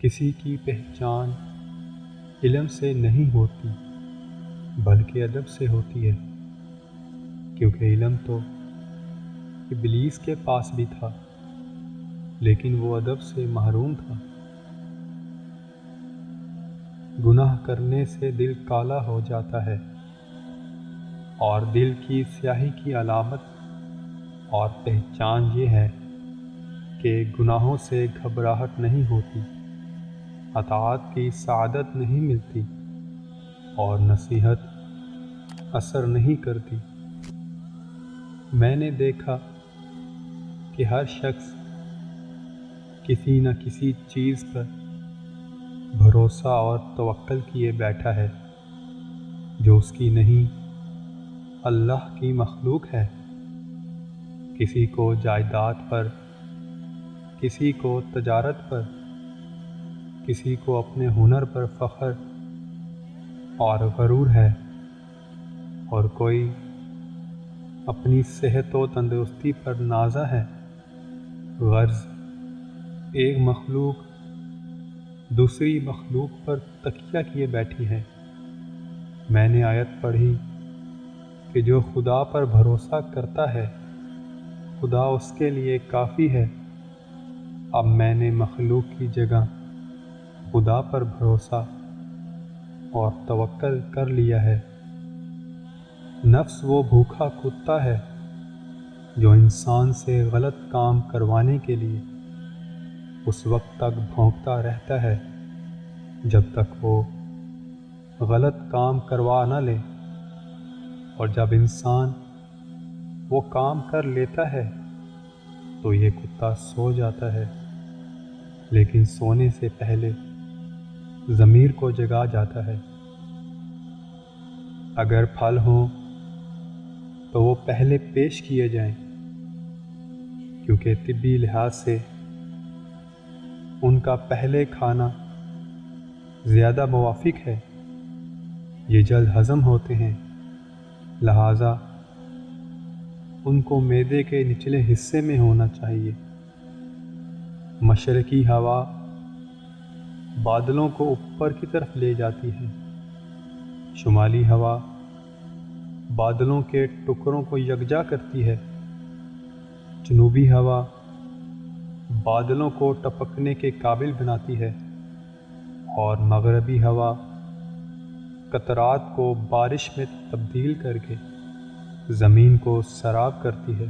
کسی کی پہچان علم سے نہیں ہوتی بلکہ ادب سے ہوتی ہے، کیونکہ علم تو ابلیس کے پاس بھی تھا لیکن وہ ادب سے محروم تھا۔ گناہ کرنے سے دل کالا ہو جاتا ہے، اور دل کی سیاہی کی علامت اور پہچان یہ ہے کہ گناہوں سے گھبراہٹ نہیں ہوتی، اطاعت کی سعادت نہیں ملتی اور نصیحت اثر نہیں کرتی۔ میں نے دیکھا کہ ہر شخص کسی نہ کسی چیز پر بھروسہ اور توکل کیے بیٹھا ہے جو اس کی نہیں، اللہ کی مخلوق ہے۔ کسی کو جائیداد پر، کسی کو تجارت پر، کسی کو اپنے ہنر پر فخر اور غرور ہے، اور کوئی اپنی صحت و تندرستی پر نازا ہے۔ غرض ایک مخلوق دوسری مخلوق پر تکیہ کیے بیٹھی ہے۔ میں نے آیت پڑھی کہ جو خدا پر بھروسہ کرتا ہے خدا اس کے لیے کافی ہے۔ اب میں نے مخلوق کی جگہ خدا پر بھروسہ اور توکل کر لیا ہے۔ نفس وہ بھوکا کتا ہے جو انسان سے غلط کام کروانے کے لیے اس وقت تک بھونکتا رہتا ہے جب تک وہ غلط کام کروا نہ لے، اور جب انسان وہ کام کر لیتا ہے تو یہ کتا سو جاتا ہے، لیکن سونے سے پہلے ضمیر کو جگا جاتا ہے۔ اگر پھل ہوں تو وہ پہلے پیش کیے جائیں، کیونکہ طبی لحاظ سے ان کا پہلے کھانا زیادہ موافق ہے۔ یہ جلد ہضم ہوتے ہیں، لہٰذا ان کو معدے کے نچلے حصے میں ہونا چاہیے۔ مشرقی ہوا بادلوں کو اوپر کی طرف لے جاتی ہے، شمالی ہوا بادلوں کے ٹکڑوں کو یکجا کرتی ہے، جنوبی ہوا بادلوں کو ٹپکنے کے قابل بناتی ہے، اور مغربی ہوا قطرات کو بارش میں تبدیل کر کے زمین کو سیراب کرتی ہے۔